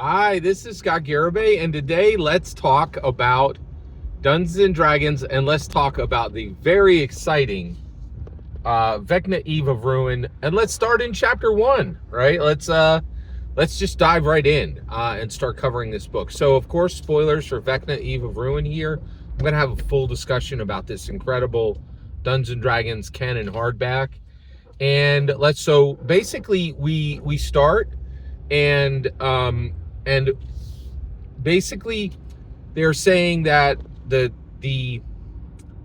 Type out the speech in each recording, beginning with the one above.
Hi, this is Scott Garibay, and today let's talk about Dungeons and Dragons, and let's talk about the very exciting Vecna Eve of Ruin. And let's start in chapter 1, right? Let's just dive right in and start covering this book. So, of course, spoilers for Vecna Eve of Ruin here. I'm going to have a full discussion about this incredible Dungeons and Dragons canon hardback. And so basically we start and basically they're saying that the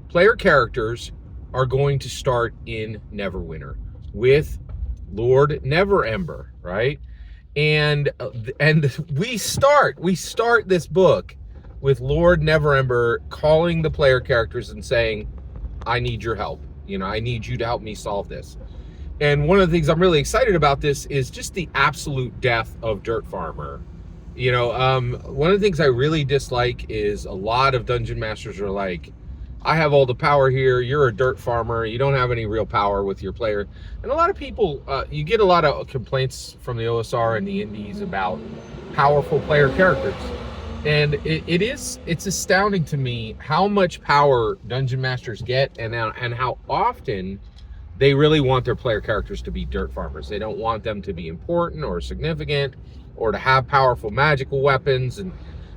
player characters are going to start in Neverwinter with Lord Neverember, right? And we start this book with Lord Neverember calling the player characters and saying, I need your help. I need you to help me solve this. And one of the things I'm really excited about this is just the absolute death of Dirt Farmer. One of the things I really dislike is a lot of dungeon masters are like, I have all the power here, you're a dirt farmer, you don't have any real power with your player. And a lot of people, you get a lot of complaints from the OSR and the indies about powerful player characters. And it's astounding to me how much power dungeon masters get and how often they really want their player characters to be dirt farmers. They don't want them to be important or significant or to have powerful magical weapons.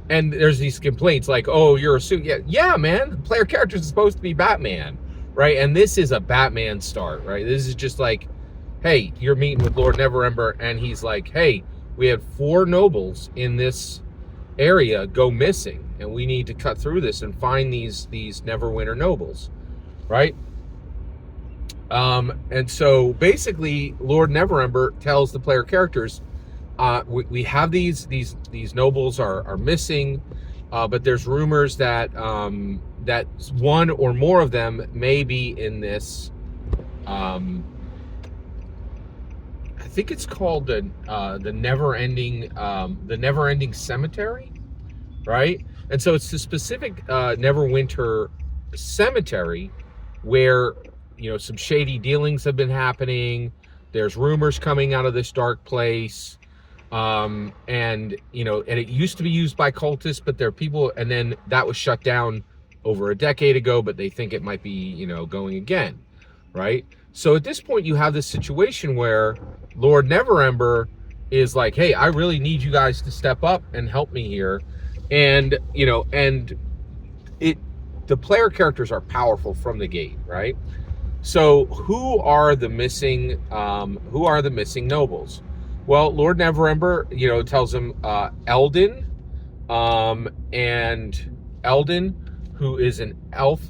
And there's these complaints like, oh, you're a suit. Yeah, man, the player character is supposed to be Batman, right? And this is a Batman start, right? This is just like, hey, you're meeting with Lord Neverember, and he's like, hey, we had 4 nobles in this area go missing, and we need to cut through this and find these Neverwinter nobles, right? And so basically Lord Neverember tells the player characters, we have these nobles are missing, but there's rumors that that one or more of them may be in this, I think it's called the Never-Ending Cemetery, right? And so it's the specific Neverwinter cemetery where some shady dealings have been happening. There's rumors coming out of this dark place, and it used to be used by cultists, but there are people, and then that was shut down over a decade ago, but they think it might be going again, right? So at this point you have this situation where Lord Neverember is like, hey, I really need you guys to step up and help me here. And the player characters are powerful from the gate, right? So who are the missing nobles? Well, Lord Neverember, tells him Eldin, and Eldin, who is an elf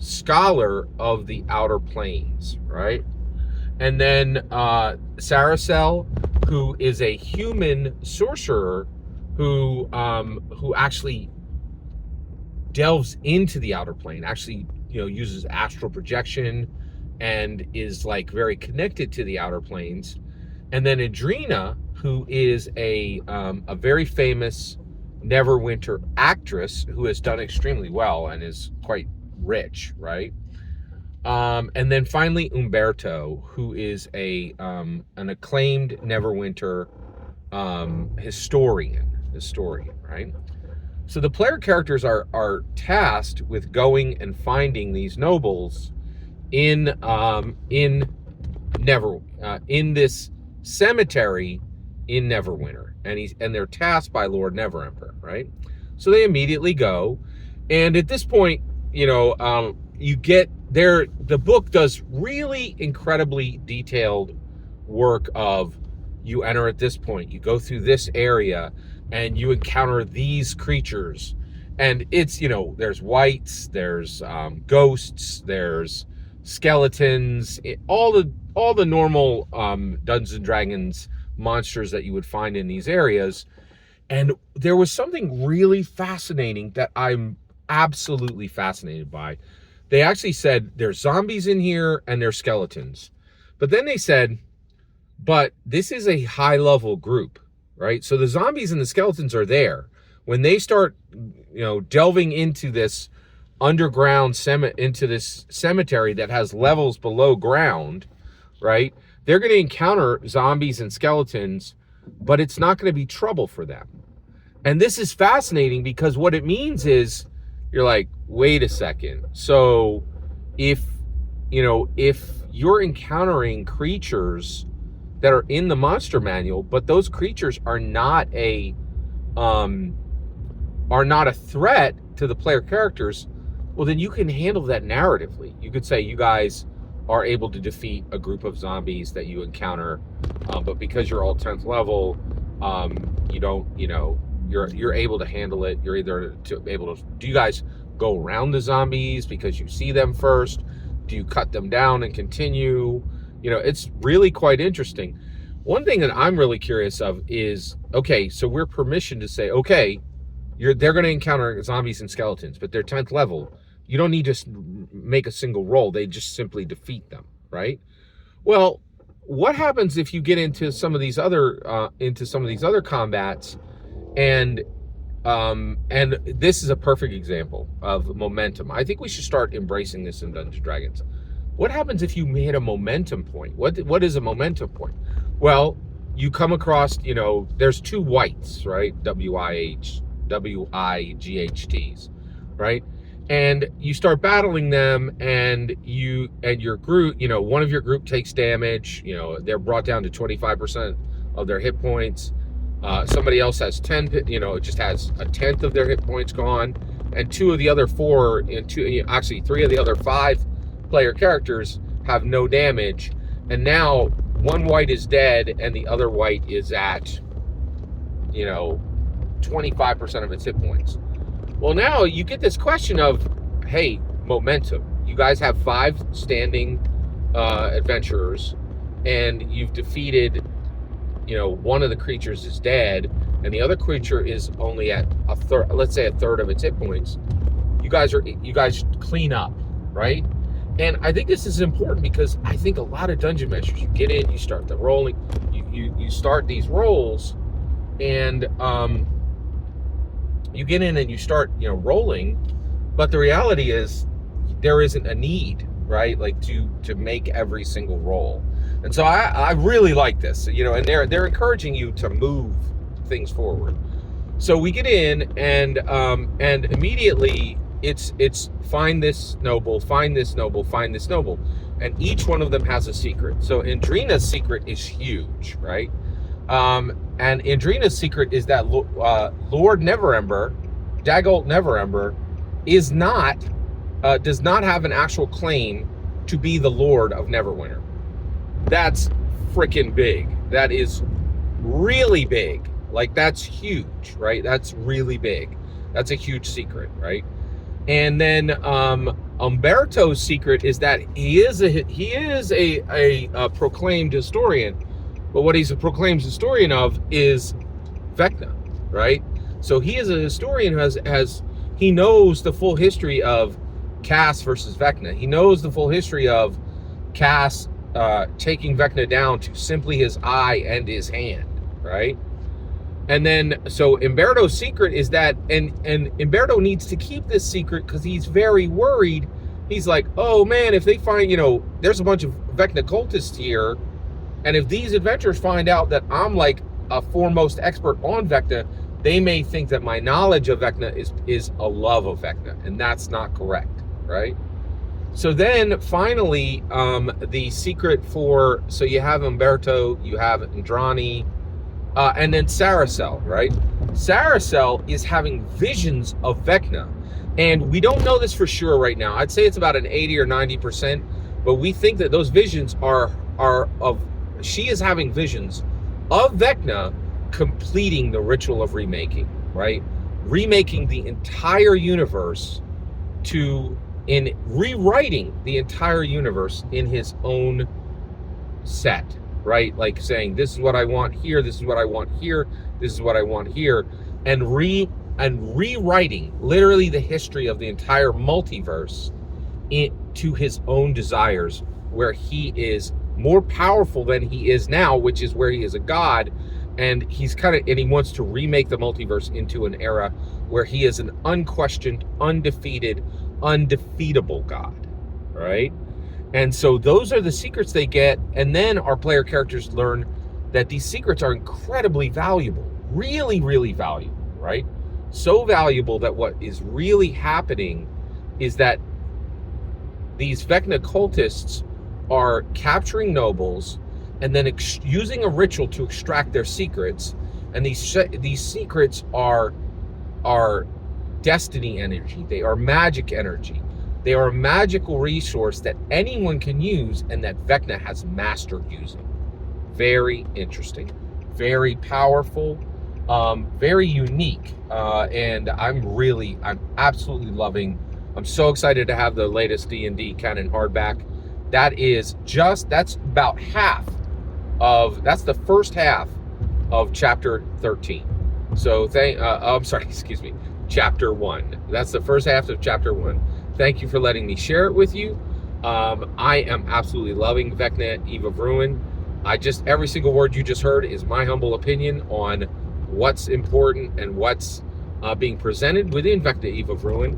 scholar of the Outer Planes, right? And then Saracel, who is a human sorcerer who actually delves into the Outer Plane, actually uses astral projection and is like very connected to the Outer Planes. And then Adrena, who is a very famous Neverwinter actress who has done extremely well and is quite rich, right? And then finally Umberto, who is an acclaimed Neverwinter historian, right? So the player characters are tasked with going and finding these nobles in this cemetery in Neverwinter, and they're tasked by Lord Neverember, right? So they immediately go, and at this point, you get there. The book does really incredibly detailed work of, you enter at this point, you go through this area, and you encounter these creatures, and it's there's wights, there's ghosts, there's skeletons, all the normal Dungeons and Dragons monsters that you would find in these areas. And there was something really fascinating that I'm absolutely fascinated by. They actually said there's zombies in here and there's skeletons, but then they said, but this is a high level group, right? So the zombies and the skeletons are there. When they start, delving into this underground into this cemetery that has levels below ground, right? They're going to encounter zombies and skeletons, but it's not going to be trouble for them. And this is fascinating because what it means is you're like, wait a second. So if you're encountering creatures that are in the monster manual, but those creatures are not a threat to the player characters, well, then you can handle that narratively. You could say you guys are able to defeat a group of zombies that you encounter, but because you're all 10th level, you don't, you're able to handle it. You're either able to, do you guys go around the zombies because you see them first? Do you cut them down and continue? It's really quite interesting. One thing that I'm really curious of is, okay, so we're permissioned to say, okay, they're going to encounter zombies and skeletons, but they're 10th level. You don't need to make a single roll. They just simply defeat them, right? Well, what happens if you get into some of these other combats, and this is a perfect example of momentum. I think we should start embracing this in Dungeons & Dragons. What happens if you hit a momentum point? What is a momentum point? Well, you come across, there's two wights, right? WIGHTs, right? And you start battling them, and your group, one of your group takes damage. They're brought down to 25% of their hit points. Somebody else has 10, it just has a 10th of their hit points gone, and three of the other 5 player characters have no damage, and now one wight is dead and the other wight is at 25% of its hit points. Well, now you get this question of, hey, momentum. You guys have 5 standing adventurers, and you've defeated, one of the creatures is dead, and the other creature is only at a third, let's say a third of its hit points. You guys clean up, right? And I think this is important because I think a lot of dungeon masters, you get in, you start the rolling, you start these rolls, and you get in and you start, rolling, but the reality is there isn't a need, right? Like to make every single roll. And so I really like this, and they're encouraging you to move things forward. So we get in, and immediately it's find this noble, find this noble, find this noble, and each one of them has a secret. So Indrina's secret is huge, right? And Indrina's secret is that Lord Neverember, Dagult Neverember, does not have an actual claim to be the Lord of Neverwinter. That's freaking big. That is really big. Like, that's huge, right? That's really big. That's a huge secret, right? And then Umberto's secret is that he is a proclaimed historian, but what he's a proclaimed historian of is Vecna, right? So he is a historian who he knows the full history of Cass versus Vecna. He knows the full history of Cass taking Vecna down to simply his eye and his hand, right? And then, so Umberto's secret is that, and Umberto needs to keep this secret because he's very worried. He's like, oh man, if they find, there's a bunch of Vecna cultists here, and if these adventurers find out that I'm like a foremost expert on Vecna, they may think that my knowledge of Vecna is a love of Vecna, and that's not correct, right? So then finally, the secret so you have Umberto, you have Indrani, and then Saracel, right? Saracel is having visions of Vecna, and we don't know this for sure right now. I'd say it's about an 80 or 90%, but we think that those visions are she is having visions of Vecna completing the ritual of remaking, right? Remaking the entire universe in rewriting the entire universe in his own set, right? Like saying, this is what I want here, this is what I want here, this is what I want here, and rewriting literally the history of the entire multiverse to his own desires, where he is more powerful than he is now, which is where he is a god, and he wants to remake the multiverse into an era where he is an unquestioned, undefeated, undefeatable god, right? And so those are the secrets they get, and then our player characters learn that these secrets are incredibly valuable, really, really valuable, right? So valuable that what is really happening is that these Vecna cultists are capturing nobles and then using a ritual to extract their secrets. And these secrets are destiny energy. They are magic energy. They are a magical resource that anyone can use and that Vecna has mastered using. Very interesting, very powerful, very unique, and I'm absolutely loving. I'm so excited to have the latest D&D canon hardback. That's about half of, that's the first half of chapter 13. So I'm sorry, excuse me, chapter 1. That's the first half of chapter 1. Thank you for letting me share it with you. I am absolutely loving Vecna, Eve of Ruin. Every single word you just heard is my humble opinion on what's important and what's being presented within Vecna, Eve of Ruin.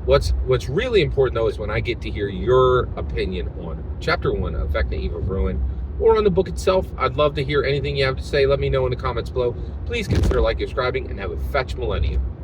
What's really important, though, is when I get to hear your opinion on chapter 1 of Vecna, Eve of Ruin, or on the book itself. I'd love to hear anything you have to say. Let me know in the comments below. Please consider liking, subscribing, and have a fetch millennium.